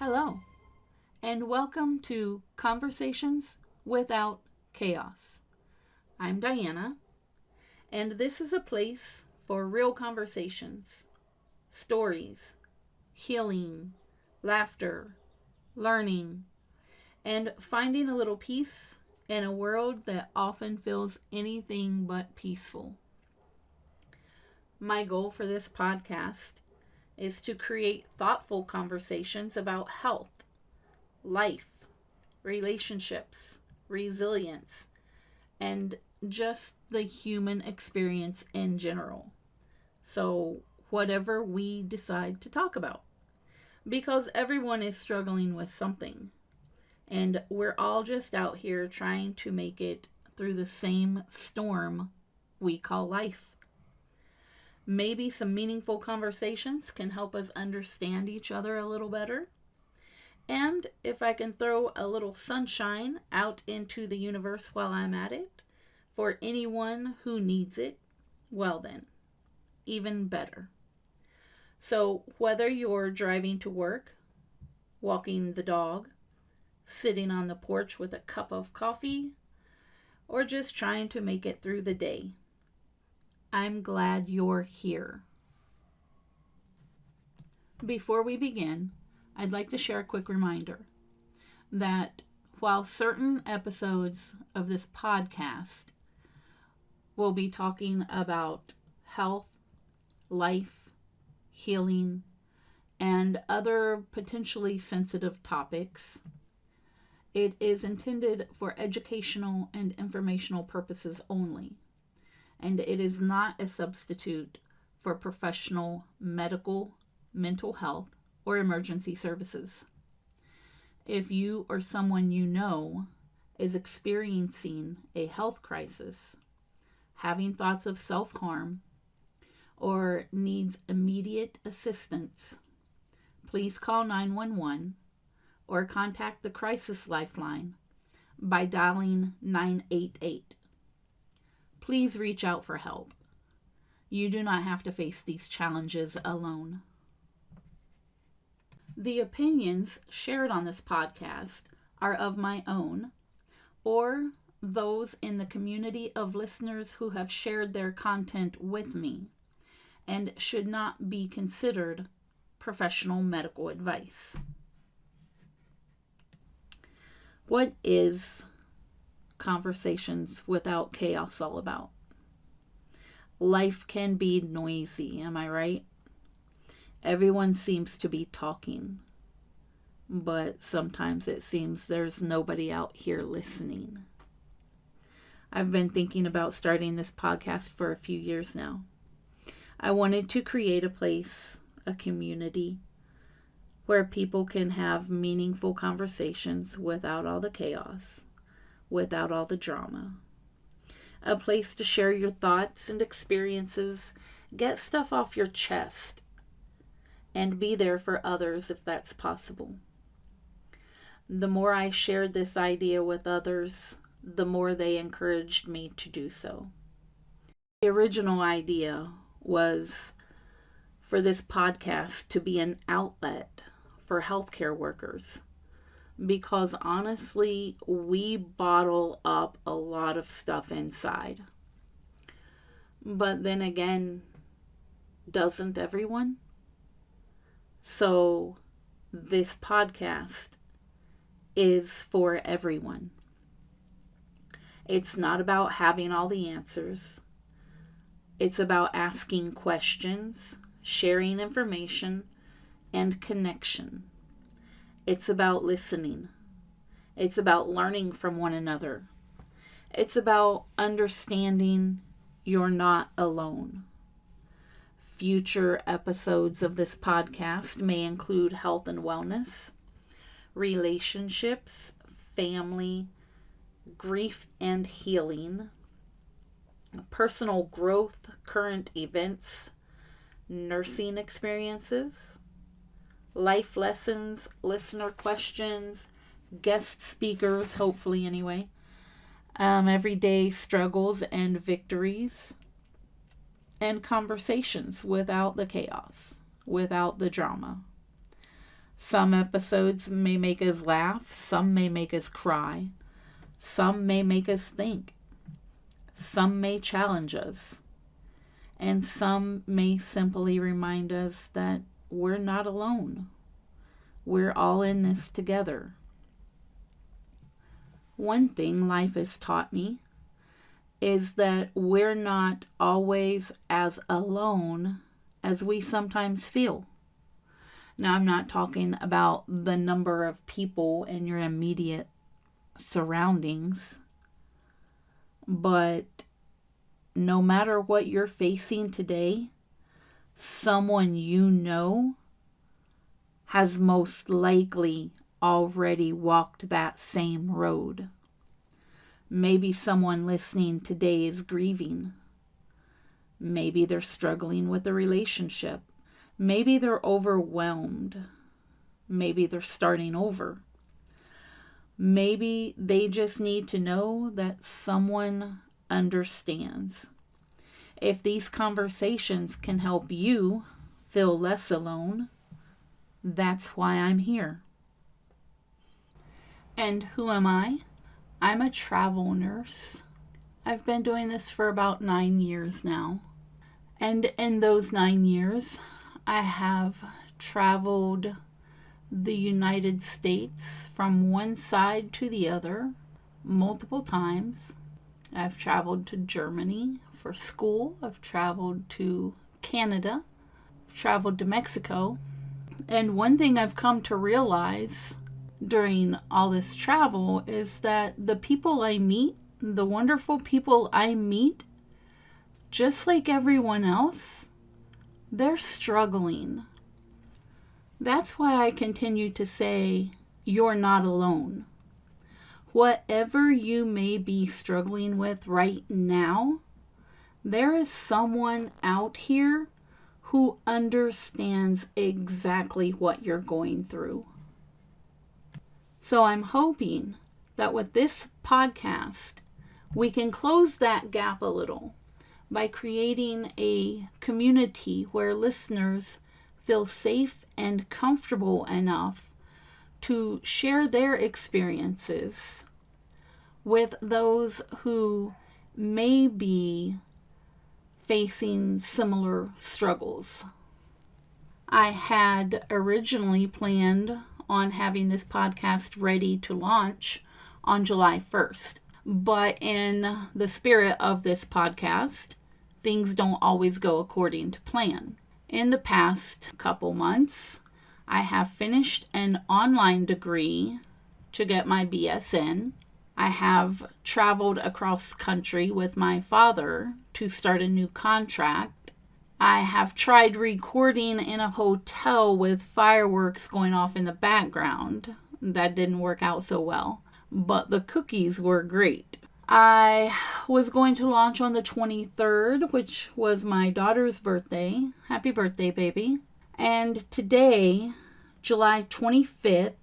Hello, and welcome to Conversations Without Chaos. I'm Diana, and this is a place for real conversations, stories, healing, laughter, learning, and finding a little peace in a world that often feels anything but peaceful. My goal for this podcast is to create thoughtful conversations about health, life, relationships, resilience, and just the human experience in general. So, whatever we decide to talk about. Because everyone is struggling with something, and we're all just out here trying to make it through the same storm we call life. Maybe some meaningful conversations can help us understand each other a little better. And if I can throw a little sunshine out into the universe while I'm at it, for anyone who needs it, well then, even better. So whether you're driving to work, walking the dog, sitting on the porch with a cup of coffee, or just trying to make it through the day, I'm glad you're here. Before we begin, I'd like to share a quick reminder that while certain episodes of this podcast will be talking about health, life, healing, and other potentially sensitive topics, it is intended for educational and informational purposes only, and it is not a substitute for professional medical, mental health, or emergency services. If you or someone you know is experiencing a health crisis, having thoughts of self-harm, or needs immediate assistance, please call 911 or contact the Crisis Lifeline by dialing 988. Please reach out for help. You do not have to face these challenges alone. The opinions shared on this podcast are of my own or those in the community of listeners who have shared their content with me and should not be considered professional medical advice. What is Conversations Without Chaos all about? Life can be noisy, am I right? Everyone seems to be talking, but sometimes it seems there's nobody out here listening. I've been thinking about starting this podcast for a few years now. I wanted to create a place, a community, where people can have meaningful conversations without all the chaos, without all the drama. A place to share your thoughts and experiences, get stuff off your chest, and be there for others if that's possible. The more I shared this idea with others, the more they encouraged me to do so. The original idea was for this podcast to be an outlet for healthcare workers, because honestly, we bottle up a lot of stuff inside. But then again, doesn't everyone? So this podcast is for everyone. It's not about having all the answers. It's about asking questions, sharing information, and connection. It's about listening. It's about learning from one another. It's about understanding you're not alone. Future episodes of this podcast may include health and wellness, relationships, family, grief and healing, personal growth, current events, nursing experiences, life lessons, listener questions, guest speakers, hopefully anyway, everyday struggles and victories, and conversations without the chaos, without the drama. Some episodes may make us laugh, some may make us cry, some may make us think, some may challenge us, and some may simply remind us that we're not alone. We're all in this together. One thing life has taught me is that we're not always as alone as we sometimes feel. Now, I'm not talking about the number of people in your immediate surroundings, but no matter what you're facing today, someone you know has most likely already walked that same road. Maybe someone listening today is grieving. Maybe they're struggling with a relationship. Maybe they're overwhelmed. Maybe they're starting over. Maybe they just need to know that someone understands. If these conversations can help you feel less alone, that's why I'm here. And who am I? I'm a travel nurse. I've been doing this for about 9 years now. And in those 9 years, I have traveled the United States from one side to the other multiple times. I've traveled to Germany for school. I've traveled to Canada. I've traveled to Mexico. And one thing I've come to realize during all this travel is that the people I meet, the wonderful people I meet, just like everyone else, they're struggling. That's why I continue to say, you're not alone. Whatever you may be struggling with right now, there is someone out here who understands exactly what you're going through. So I'm hoping that with this podcast, we can close that gap a little by creating a community where listeners feel safe and comfortable enough to share their experiences with those who may be facing similar struggles. I had originally planned on having this podcast ready to launch on July 1st. But in the spirit of this podcast, things don't always go according to plan. In the past couple months, I have finished an online degree to get my BSN. I have traveled across country with my father to start a new contract. I have tried recording in a hotel with fireworks going off in the background. That didn't work out so well, but the cookies were great. I was going to launch on the 23rd, which was my daughter's birthday. Happy birthday, baby. And today, July 25th,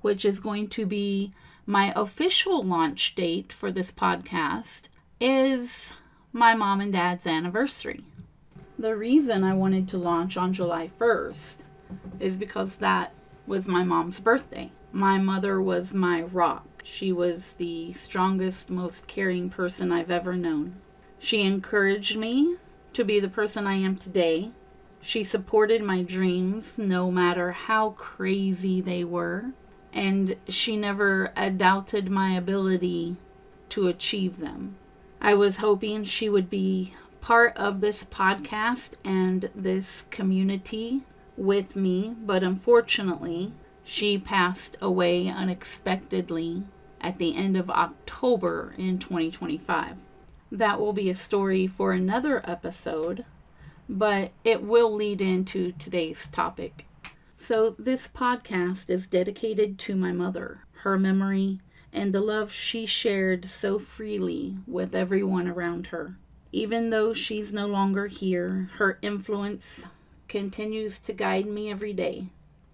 which is going to be my official launch date for this podcast, is my mom and dad's anniversary. The reason I wanted to launch on July 1st is because that was my mom's birthday. My mother was my rock. She was the strongest, most caring person I've ever known. She encouraged me to be the person I am today. She supported my dreams no matter how crazy they were. And she never doubted my ability to achieve them. I was hoping she would be part of this podcast and this community with me, but unfortunately, she passed away unexpectedly at the end of October in 2025. That will be a story for another episode, but it will lead into today's topic. So this podcast is dedicated to my mother, her memory, and the love she shared so freely with everyone around her. Even though she's no longer here, her influence continues to guide me every day.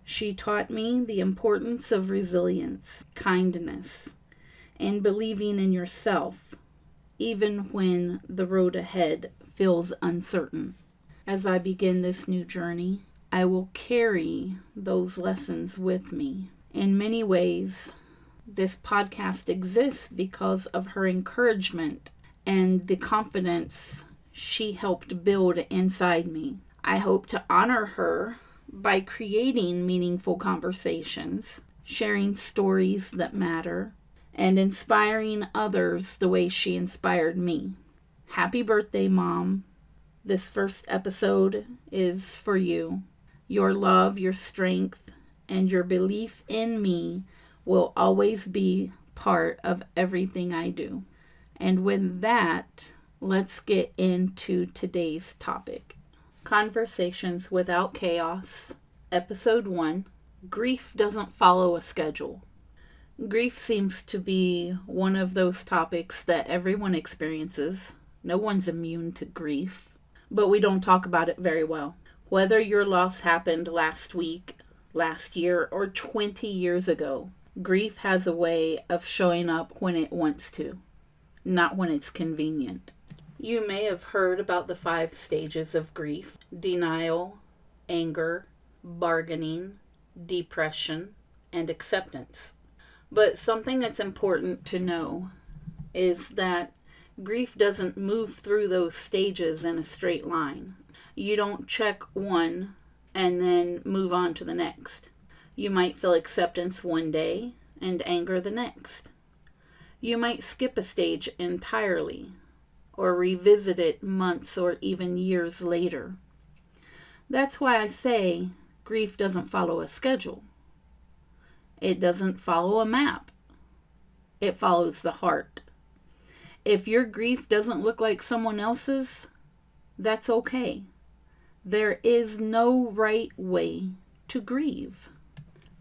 She taught me the importance of resilience, kindness, and believing in yourself, even when the road ahead feels uncertain. As I begin this new journey, I will carry those lessons with me. In many ways, this podcast exists because of her encouragement and the confidence she helped build inside me. I hope to honor her by creating meaningful conversations, sharing stories that matter, and inspiring others the way she inspired me. Happy birthday, Mom. This first episode is for you. Your love, your strength, and your belief in me will always be part of everything I do. And with that, let's get into today's topic. Conversations Without Chaos, Episode 1. Grief doesn't follow a schedule. Grief seems to be one of those topics that everyone experiences. No one's immune to grief, but we don't talk about it very well. Whether your loss happened last week, last year, or 20 years ago, grief has a way of showing up when it wants to, not when it's convenient. You may have heard about the 5 stages of grief: denial, anger, bargaining, depression, and acceptance. But something that's important to know is that grief doesn't move through those stages in a straight line. You don't check one and then move on to the next. You might feel acceptance one day and anger the next. You might skip a stage entirely or revisit it months or even years later. That's why I say grief doesn't follow a schedule. It doesn't follow a map. It follows the heart. If your grief doesn't look like someone else's, that's okay. There is no right way to grieve.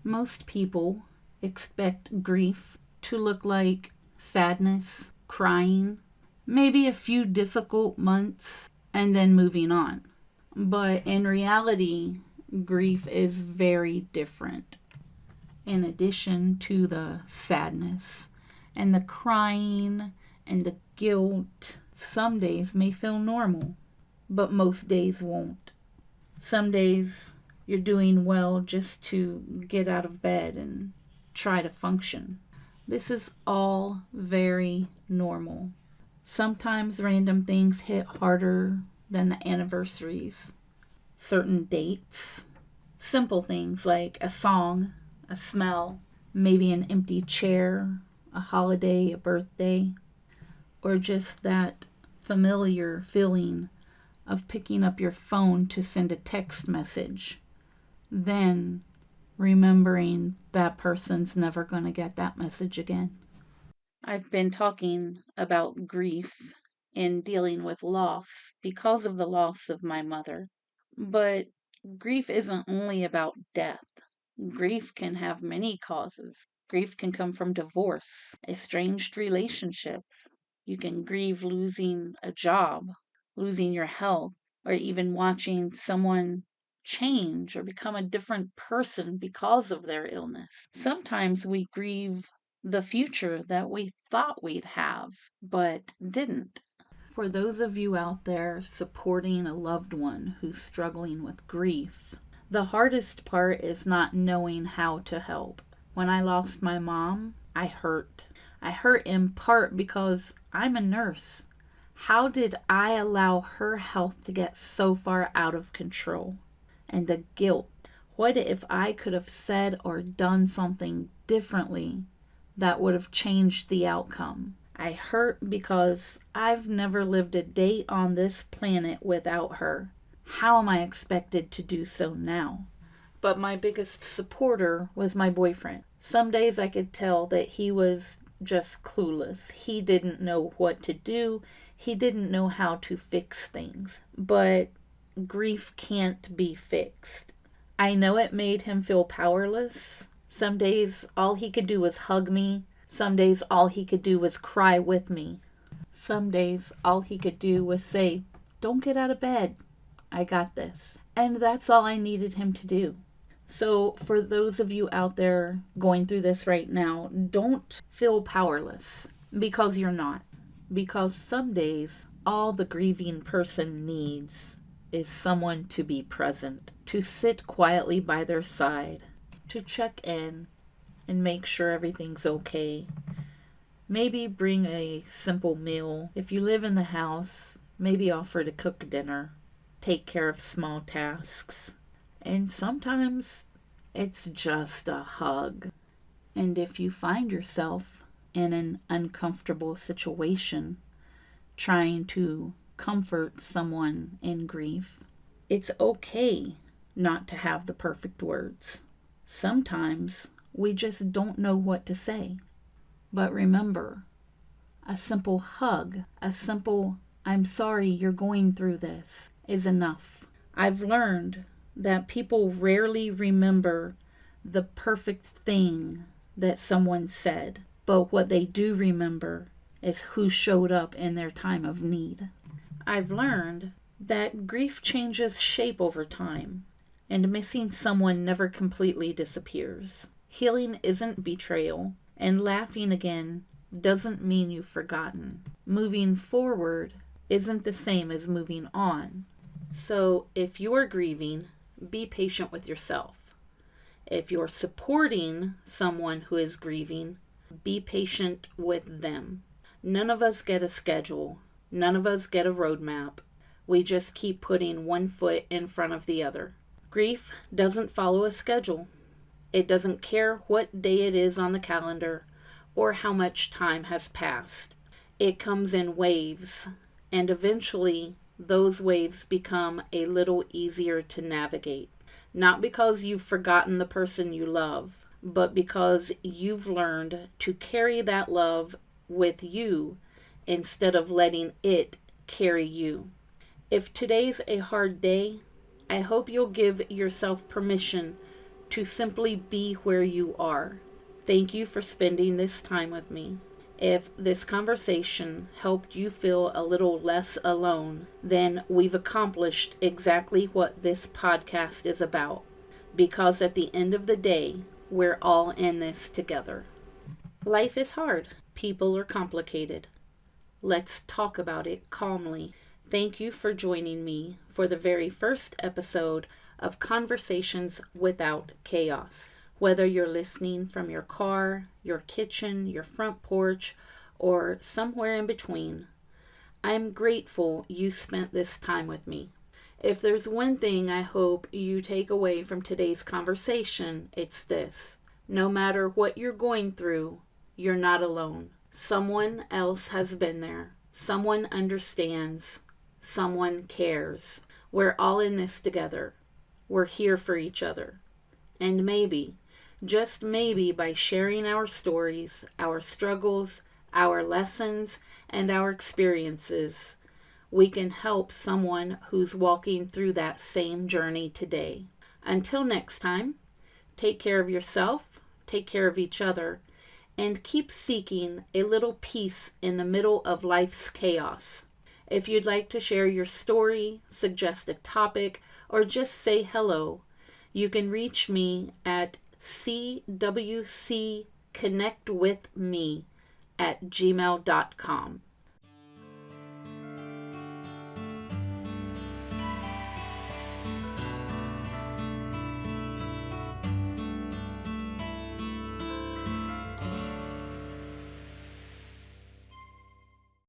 Most people expect grief to look like sadness, crying, maybe a few difficult months, and then moving on. But in reality, grief is very different. In addition to the sadness and the crying and the guilt, some days may feel normal, but most days won't. Some days you're doing well just to get out of bed and try to function. This is all very normal. Sometimes random things hit harder than the anniversaries, certain dates, simple things like a song, a smell, maybe an empty chair, a holiday, a birthday, or just that familiar feeling of picking up your phone to send a text message, then remembering that person's never going to get that message again. I've been talking about grief in dealing with loss because of the loss of my mother, but grief isn't only about death. Grief can have many causes. Grief can come from divorce, estranged relationships. You can grieve losing a job, losing your health, or even watching someone change or become a different person because of their illness. Sometimes we grieve the future that we thought we'd have, but didn't. For those of you out there supporting a loved one who's struggling with grief, the hardest part is not knowing how to help. When I lost my mom, I hurt. I hurt in part because I'm a nurse. How did I allow her health to get so far out of control? And the guilt. What if I could have said or done something differently that would have changed the outcome? I hurt because I've never lived a day on this planet without her. How am I expected to do so now? But my biggest supporter was my boyfriend. Some days I could tell that he was just clueless. He didn't know what to do. He didn't know how to fix things. But grief can't be fixed. I know it made him feel powerless. Some days all he could do was hug me. Some days all he could do was cry with me. Some days all he could do was say, "Don't get out of bed. I got this." And that's all I needed him to do. So for those of you out there going through this right now, don't feel powerless, because you're not. Because some days all the grieving person needs is someone to be present. to sit quietly by their side, to check in and make sure everything's okay. Maybe bring a simple meal. If you live in the house, maybe offer to cook dinner, take care of small tasks. And sometimes it's just a hug. And if you find yourself in an uncomfortable situation, trying to comfort someone in grief, it's okay not to have the perfect words. Sometimes we just don't know what to say. But remember, a simple hug, a simple, "I'm sorry you're going through this," is enough. I've learned that people rarely remember the perfect thing that someone said, but what they do remember is who showed up in their time of need. I've learned that grief changes shape over time, and missing someone never completely disappears. Healing isn't betrayal, and laughing again doesn't mean you've forgotten. Moving forward isn't the same as moving on. So if you're grieving, be patient with yourself. If you're supporting someone who is grieving, be patient with them. None of us get a schedule. None of us get a roadmap. We just keep putting one foot in front of the other. Grief doesn't follow a schedule. It doesn't care what day it is on the calendar or how much time has passed. It comes in waves, and eventually those waves become a little easier to navigate. Not because you've forgotten the person you love, but because you've learned to carry that love with you instead of letting it carry you. If today's a hard day, I hope you'll give yourself permission to simply be where you are. Thank you for spending this time with me. If this conversation helped you feel a little less alone, then we've accomplished exactly what this podcast is about. Because at the end of the day, we're all in this together. Life is hard. People are complicated. Let's talk about it calmly. Thank you for joining me for the very first episode of Conversations Without Chaos. Whether you're listening from your car, your kitchen, your front porch, or somewhere in between, I'm grateful you spent this time with me. If there's one thing I hope you take away from today's conversation, it's this. No matter what you're going through, you're not alone. Someone else has been there. Someone understands. Someone cares. We're all in this together. We're here for each other. And maybe, just maybe, by sharing our stories, our struggles, our lessons, and our experiences, we can help someone who's walking through that same journey today. Until next time, take care of yourself, take care of each other, and keep seeking a little peace in the middle of life's chaos. If you'd like to share your story, suggest a topic, or just say hello, you can reach me at cwcconnectwithme@gmail.com.